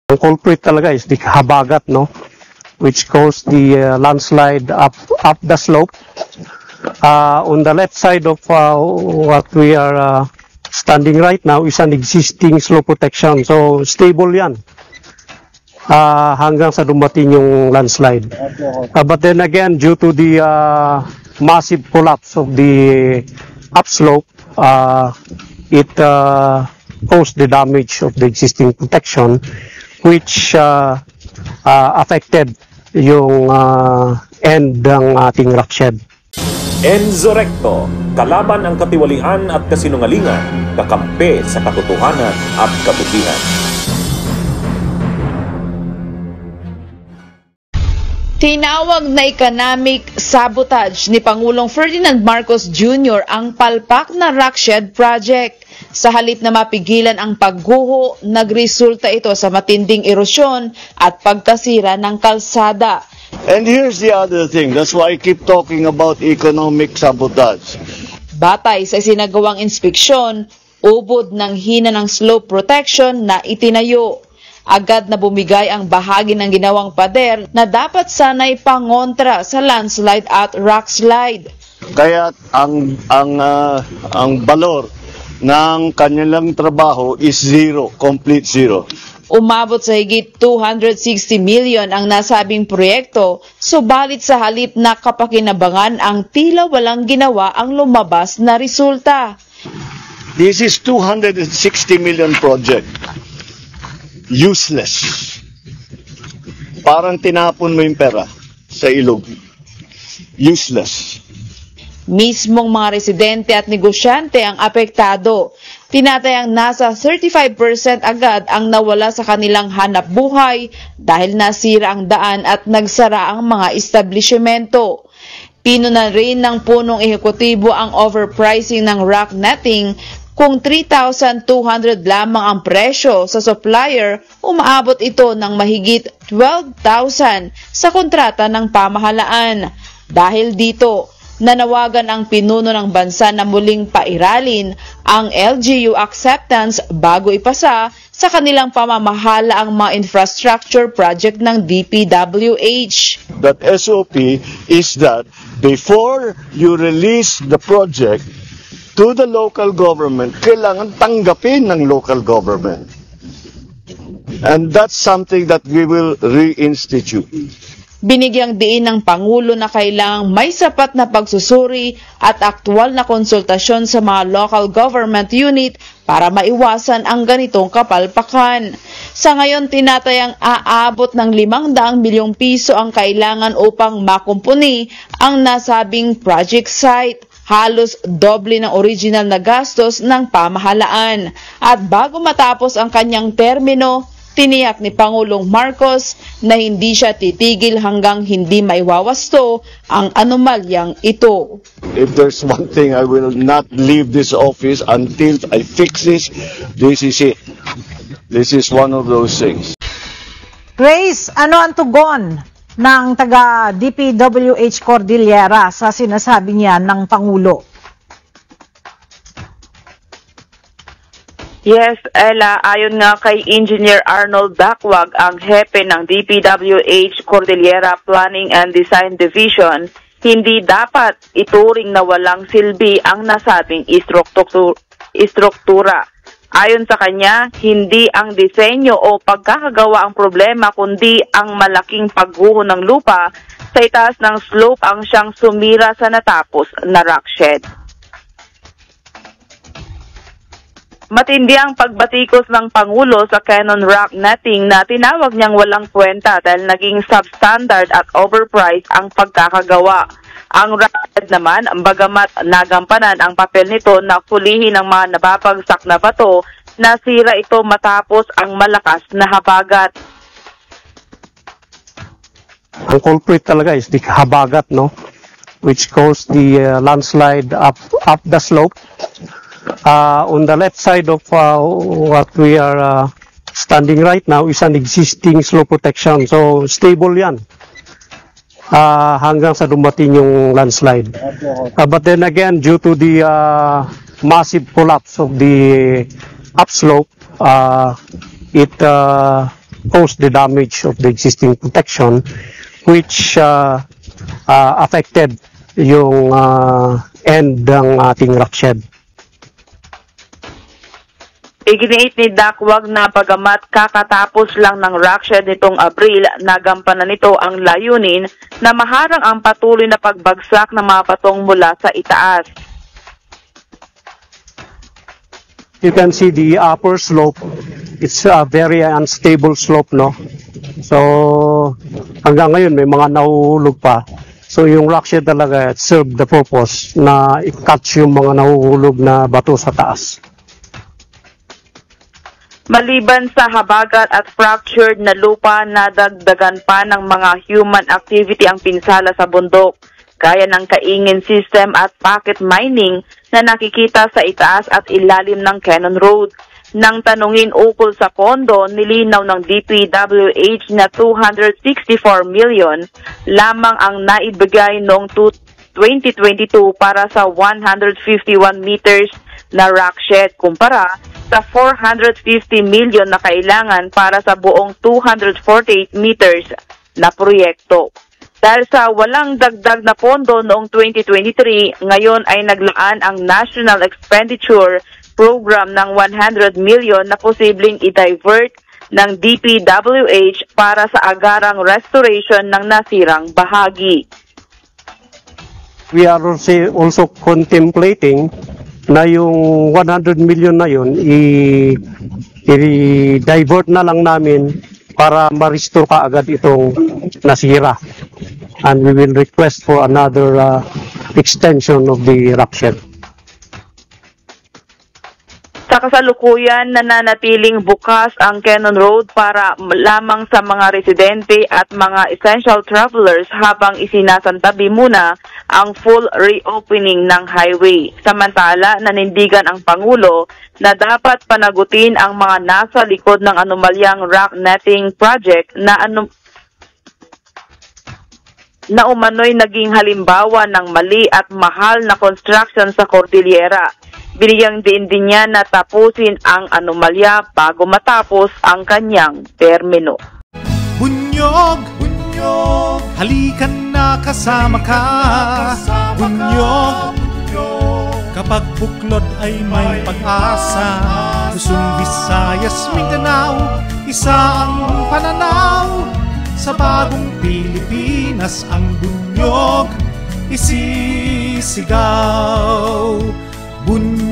Ang culprit talaga is the habagat, no? Which caused the landslide up the slope. On the left side of what we are standing right now is an existing slope protection. So, stable yan. Hanggang sa dumating yung landslide. But then again, due to the massive collapse of the upslope, it caused the damage of the existing protection, which affected yung end ng ating rock shed. Enzo Recto, kalaban ang katiwalian at kasinungalingan, kakampi sa katotohanan at kabutihan. Tinawag na economic sabotage ni Pangulong Ferdinand Marcos Jr. ang palpak na rock shed project. Sa halip na mapigilan ang pagguho, nagresulta ito sa matinding erosyon at pagkasira ng kalsada. And here's the other thing, that's why I keep talking about economic sabotage. Batay sa sinagawang inspeksyon, ubod ng hina ng slope protection na itinayo. Agad na bumigay ang bahagi ng ginawang pader na dapat sanay pangontra sa landslide at rockslide. Kaya ang balor ng kanilang trabaho is zero, complete zero. Umabot sa higit 260 million ang nasabing proyekto, subalit sa halip na kapakinabangan ang tila walang ginawa ang lumabas na resulta. This is 260 million project. Useless. Parang tinapon mo yung pera sa ilog. Useless. Mismong mga residente at negosyante ang apektado. Tinatayang nasa 35% agad ang nawala sa kanilang hanap buhay dahil nasira ang daan at nagsara ang mga establishmento. Pinunan rin ng punong ehekutibo ang overpricing ng rock netting. Kung 3,200 lamang ang presyo sa supplier, umaabot ito ng mahigit 12,000 sa kontrata ng pamahalaan. Dahil dito, nanawagan ang pinuno ng bansa na muling pairalin ang LGU acceptance bago ipasa sa kanilang pamamahala ang mga infrastructure project ng DPWH. That SOP is that before you release the project to the local government, kailangan tanggapin ng local government. And that's something that we will reinstitute. Binigyang diin ng Pangulo na kailangang may sapat na pagsusuri at aktwal na konsultasyon sa mga local government unit para maiwasan ang ganitong kapalpakan. Sa ngayon, tinatayang aabot ng 500 milyong piso ang kailangan upang makumpuni ang nasabing project site. Halos doble ng original na gastos ng pamahalaan. At bago matapos ang kanyang termino, tiniyak ni Pangulong Marcos na hindi siya titigil hanggang hindi maiwawasto ang anomalyang ito. If there's one thing, I will not leave this office until I fix this. This is it. This is one of those things. Grace, ano ang tugon ng taga DPWH Cordillera sa sinasabi niya ng Pangulo? Yes, Ella, ayon nga kay Engineer Arnold Dacwag, ang hepe ng DPWH Cordillera Planning and Design Division, hindi dapat ituring na walang silbi ang nasabing istruktura. Ayon sa kanya, hindi ang disenyo o pagkakagawa ang problema kundi ang malaking pagguho ng lupa sa itaas ng slope ang siyang sumira sa natapos na rock shed. Matindi ang pagbatikos ng Pangulo sa Cannon Rock Netting na tinawag niyang walang kwenta dahil naging substandard at overpriced ang pagkakagawa. Ang rock shed naman, bagamat nagampanan ang papel nito na pulihin ng mga nababagsak na bato, nasira ito matapos ang malakas na habagat. Ang culprit talaga is the habagat, no? Which caused the landslide up the slope. On the left side of what we are standing right now is an existing slope protection. So, stable yan. Hanggang sa dumating yung landslide. But then again, due to the massive collapse of the upslope, it caused the damage of the existing protection, which affected yung end ng ating rock shed. Iginiit ni Dakwag na pagamat kakatapos lang ng rock shed nitong Abril, nagampanan nito ang layunin na maharang ang patuloy na pagbagsak ng mga patong mula sa itaas. You can see the upper slope. It's a very unstable slope, no? So, hanggang ngayon may mga nahuhulog pa. So, yung rock shed talaga serve the purpose na i-catch yung mga nahuhulog na bato sa taas. Maliban sa habagat at fractured na lupa, nadagdagan pa ng mga human activity ang pinsala sa bundok, gaya ng kaingin system at pocket mining na nakikita sa itaas at ilalim ng Cannon Road. Nang tanungin ukol sa pondo, nilinaw ng DPWH na 264 million lamang ang naibigay noong 2022 para sa 151 meters na rock shed kumpara sa 450 million na kailangan para sa buong 248 meters na proyekto. Dahil sa walang dagdag na pondo noong 2023, ngayon ay naglaan ang National Expenditure Program ng 100 million na posibleng i-divert ng DPWH para sa agarang restoration ng nasirang bahagi. We are also contemplating na yung 100 million na yun i-divert na lang namin para ma-restore ka agad itong nasira. And we will request for another extension of the rock shed. Sa kasalukuyan, nananatiling bukas ang Cannon Road para lamang sa mga residente at mga essential travelers habang isinasantabi muna ang full reopening ng highway. Samantala, nanindigan ang Pangulo na dapat panagutin ang mga nasa likod ng anomalyang rock netting project na umano'y naging halimbawa ng mali at mahal na construction sa Cordillera. Binigyang din niya na tapusin ang anomalya bago matapos ang kanyang termino. Bunyog, bunyog, halikan na kasama ka. Bunyog, kapag buklod ay may pag-asa. Luzon, Visayas, Mindanao, isa ang pananaw. Sa bagong Pilipinas ang bunyog isisigaw. Bunyog